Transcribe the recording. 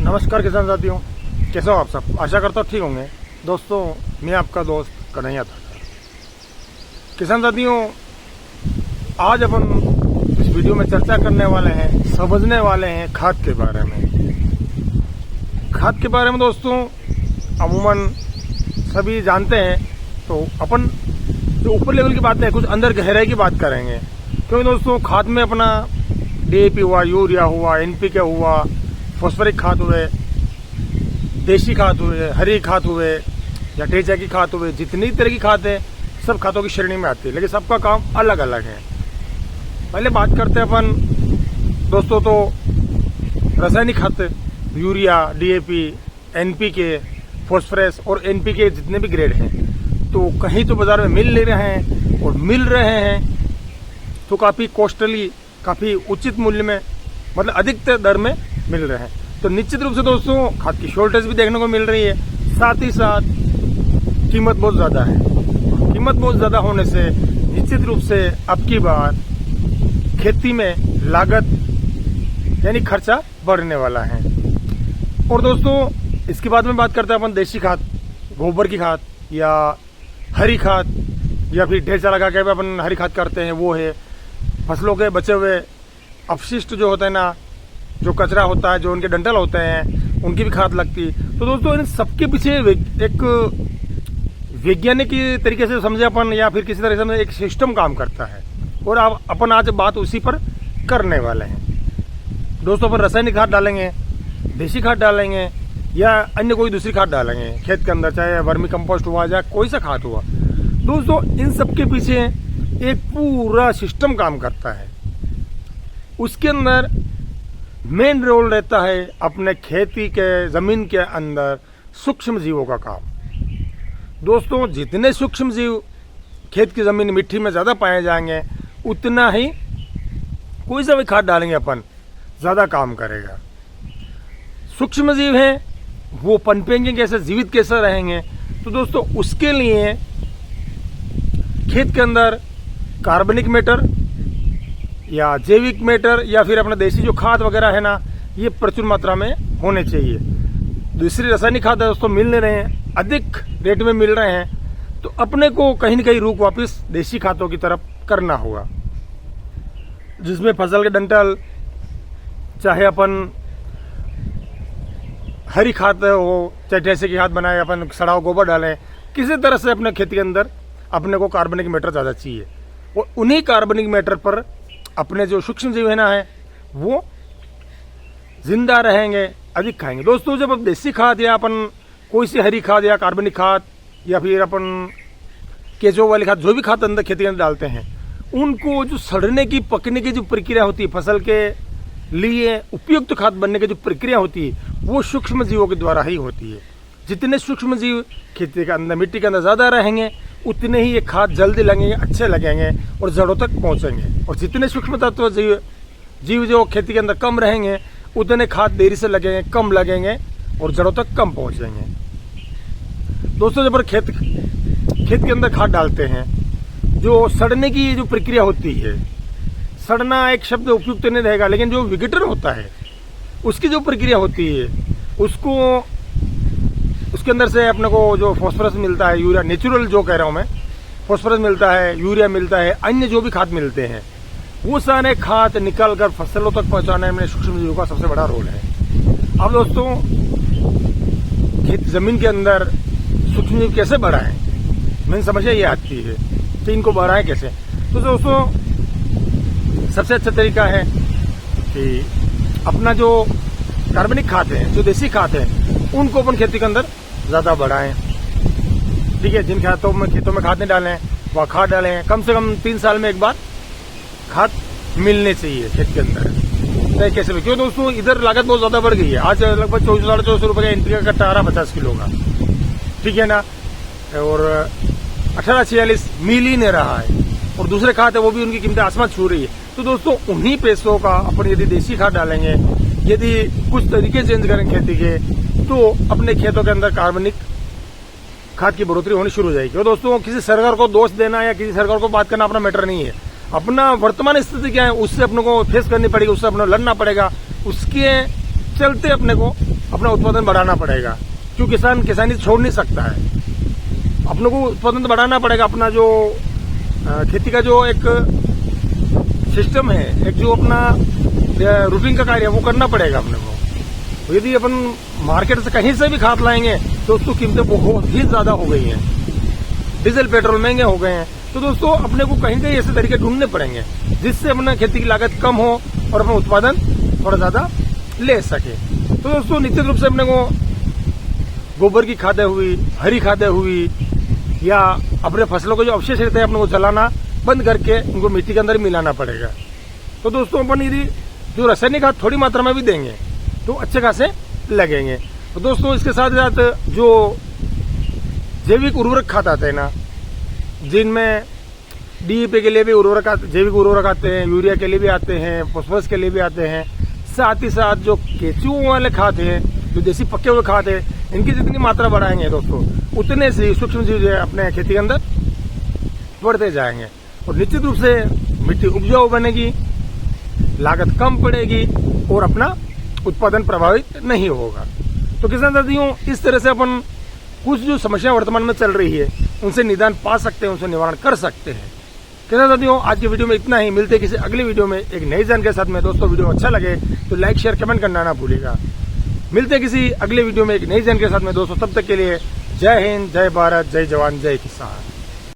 नमस्कार किसान साथियों, कैसे हो आप सब। आशा करता हूँ ठीक होंगे। दोस्तों, मैं आपका दोस्त कन्हैया था। किसान साथियों, आज अपन इस वीडियो में चर्चा करने वाले हैं, समझने वाले हैं खाद के बारे में। खाद के बारे में दोस्तों अमूमन सभी जानते हैं, तो अपन जो ऊपर लेवल की बातें हैं, कुछ अंदर गहराई की बात करेंगे। क्योंकि दोस्तों खाद में अपना DAP हुआ, यूरिया हुआ, NPK हुआ, फॉस्फोरिक खाद हुए, देसी खाद हुए, हरी खाद हुए या ढेंचा की खाद हुए, जितनी तरह की खाद है सब खादों की श्रेणी में आती है, लेकिन सबका काम अलग अलग है। पहले बात करते हैं अपन दोस्तों तो रासायनिक खाद, यूरिया, DAP, NPK, फॉस्फोरस और NPK जितने भी ग्रेड हैं, तो कहीं तो बाजार में मिल ले रहे हैं और मिल रहे हैं तो काफ़ी कॉस्टली, काफ़ी उचित मूल्य में, मतलब अधिक दर में मिल रहे हैं। तो निश्चित रूप से दोस्तों खाद की शॉर्टेज भी देखने को मिल रही है, साथ ही साथ कीमत बहुत ज़्यादा है। कीमत बहुत ज़्यादा होने से निश्चित रूप से अब की बार खेती में लागत यानी खर्चा बढ़ने वाला है। और दोस्तों इसके बाद में बात करते हैं अपन देसी खाद, गोबर की खाद या हरी खाद, या फिर ढेंचा लगा के अपन हरी खाद करते हैं, वो है फसलों के बचे हुए अपशिष्ट जो होते हैं ना, जो कचरा होता है, जो उनके डंठल होते हैं, उनकी भी खाद लगती है। तो दोस्तों इन सबके पीछे एक वैज्ञानिक तरीके से समझे अपन, या फिर किसी तरह से एक सिस्टम काम करता है, और अब अपन आज बात उसी पर करने वाले हैं। दोस्तों अपन रासायनिक खाद डालेंगे, देसी खाद डालेंगे या अन्य कोई दूसरी खाद डालेंगे खेत के अंदर, चाहे वर्मी कंपोस्ट हुआ या कोई सा खाद हुआ। दोस्तों इन सबके पीछे एक पूरा सिस्टम काम करता है। उसके अंदर मेन रोल रहता है अपने खेती के जमीन के अंदर सूक्ष्म जीवों का काम। दोस्तों जितने सूक्ष्म जीव खेत की जमीन मिट्टी में ज़्यादा पाए जाएंगे, उतना ही कोई सा भी खाद डालेंगे अपन ज़्यादा काम करेगा। सूक्ष्म जीव हैं वो पनपेंगे कैसे, जीवित कैसे रहेंगे। तो दोस्तों उसके लिए खेत के अंदर कार्बनिक मैटर या जैविक मैटर या फिर अपना देसी जो खाद वगैरह है ना, ये प्रचुर मात्रा में होने चाहिए। दूसरी रासायनिक खाद दोस्तों मिल नहीं रहे हैं, अधिक रेट में मिल रहे हैं, तो अपने को कहीं न कहीं रुख वापस देसी खादों की तरफ करना होगा, जिसमें फसल के डंठल, चाहे अपन हरी खाद हो, चाहे जैसे की खाद बनाए, अपन सड़ा हुआ गोबर डालें, किसी तरह से अपने खेती के अंदर अपने को कार्बनिक मैटर ज़्यादा चाहिए। और उन्हीं कार्बनिक मैटर पर अपने जो सूक्ष्म जीव है ना है वो जिंदा रहेंगे, अधिक खाएंगे। दोस्तों जब अब देसी खाद या अपन कोई सी हरी खाद या कार्बनिक खाद या फिर अपन केचो वाली खाद, जो भी खाद अंदर खेती के अंदर डालते हैं, उनको जो सड़ने की, पकने की जो प्रक्रिया होती है, फसल के लिए उपयुक्त खाद बनने की जो प्रक्रिया होती है, वो सूक्ष्म जीवों के द्वारा ही होती है। जितने सूक्ष्म जीव खेती के अंदर, मिट्टी के अंदर ज़्यादा रहेंगे, उतने ही ये खाद जल्दी लगेंगे, अच्छे लगेंगे और जड़ों तक पहुंचेंगे। और जितने सूक्ष्म तत्व जीव जो खेती के अंदर कम रहेंगे, उतने खाद देरी से लगेंगे, कम लगेंगे और जड़ों तक कम पहुंचेंगे। दोस्तों जब खेत के अंदर खाद डालते हैं, जो सड़ने की जो प्रक्रिया होती है, सड़ना एक शब्द उपयुक्त नहीं रहेगा, लेकिन जो विघटन होता है उसकी जो प्रक्रिया होती है, उसके अंदर से अपने को जो फॉस्फोरस मिलता है, यूरिया, नेचुरल जो कह रहा हूँ मैं, फॉस्फोरस मिलता है, यूरिया मिलता है, अन्य जो भी खाद मिलते हैं, वो सारे खाद निकल कर फसलों तक पहुँचाने में सूक्ष्म जीवों का सबसे बड़ा रोल है। अब दोस्तों खेत जमीन के अंदर सूक्ष्म जीव कैसे बढ़ाएं, मेन समस्या ये आती है कि इनको बढ़ाएं कैसे। तो दोस्तों सबसे अच्छा तरीका है कि अपना जो कार्बनिक खाद है, जो देसी खाद है, उनको अपन खेती के अंदर ज़्यादा बढ़ाएं। ठीक है, जिन खेतों में खाद नहीं डालें वह खाद डालें। कम से कम 3 साल में एक बार खाद मिलने चाहिए खेत के अंदर, चाहे कैसे भी। क्यों दोस्तों इधर लागत बहुत ज़्यादा बढ़ गई है। आज लगभग 2400 रुपये का NPK का कट्टा आ रहा 50 किलो का, ठीक है ना, और 1846 मिल ही नहीं रहा है। और दूसरे खाद है वो भी उनकी कीमतें आसमान छू रही है। तो दोस्तों उन्हीं पैसों का अपन यदि देसी खाद डालेंगे, यदि कुछ तरीके चेंज करें खेती के, तो अपने खेतों के अंदर कार्बनिक खाद की बढ़ोतरी होनी शुरू हो जाएगी। और दोस्तों किसी सरकार को दोष देना या किसी सरकार को बात करना अपना मैटर नहीं है। अपना वर्तमान स्थिति क्या है उससे अपने को फेस करनी पड़ेगी, उससे अपने लड़ना पड़ेगा। उसके चलते अपने को अपना उत्पादन बढ़ाना पड़ेगा, क्योंकि किसान किसानी छोड़ नहीं सकता है। अपने को उत्पादन तो बढ़ाना पड़ेगा। अपना जो खेती का जो एक सिस्टम है, एक जो अपना रूटिंग का कार्य है, वो करना पड़ेगा अपने को। यदि अपन मार्केट से कहीं से भी खाद लाएंगे तो उसकी कीमतें बहुत ही ज्यादा हो गई हैं, डीजल पेट्रोल महंगे हो गए हैं। तो दोस्तों अपने को कहीं कहीं ऐसे तरीके ढूंढने पड़ेंगे जिससे अपना खेती की लागत कम हो और अपना उत्पादन थोड़ा ज्यादा ले सके। तो दोस्तों निश्चित रूप से अपने को गोबर की खादें हुई, हरी खादें हुई, या अपने फसलों के जो अवशेष रहते हैं अपने को जलाना बंद करके उनको मिट्टी के अंदर मिलाना पड़ेगा। तो दोस्तों अपन यदि जो रासायनिक खाद थोड़ी मात्रा में भी देंगे तो अच्छे खासे लगेंगे। तो दोस्तों इसके साथ साथ जो जैविक उर्वरक खाद आते हैं ना, जिनमें डीईपी के लिए भी जैविक उर्वरक आते हैं, यूरिया के लिए भी आते हैं, फॉस्फोरस के लिए भी आते हैं, साथ ही साथ जो केंचुओं वाले खाद हैं, जो देसी पके हुए खाद है, इनकी जितनी मात्रा बढ़ाएंगे दोस्तों उतने से सूक्ष्म जीव अपने खेती के अंदर बढ़ते जाएंगे और निश्चित रूप से मिट्टी उपजाऊ बनेगी, लागत कम पड़ेगी और अपना उत्पादन प्रभावित नहीं होगा। तो किसान साथियों इस तरह से अपन कुछ जो समस्या वर्तमान में चल रही है उनसे निदान पा सकते हैं, उनसे निवारण कर सकते हैं। किसान साथियों आज की वीडियो में इतना ही। मिलते हैं किसी अगली वीडियो में एक नई जानकारी के साथ में। दोस्तों वीडियो अच्छा लगे तो लाइक शेयर कमेंट करना ना भूलिएगा। मिलते हैं किसी अगले वीडियो में एक नई जानकारी के साथ में दोस्तों। तब तक के लिए जय हिंद, जय भारत, जय जवान, जय किसान।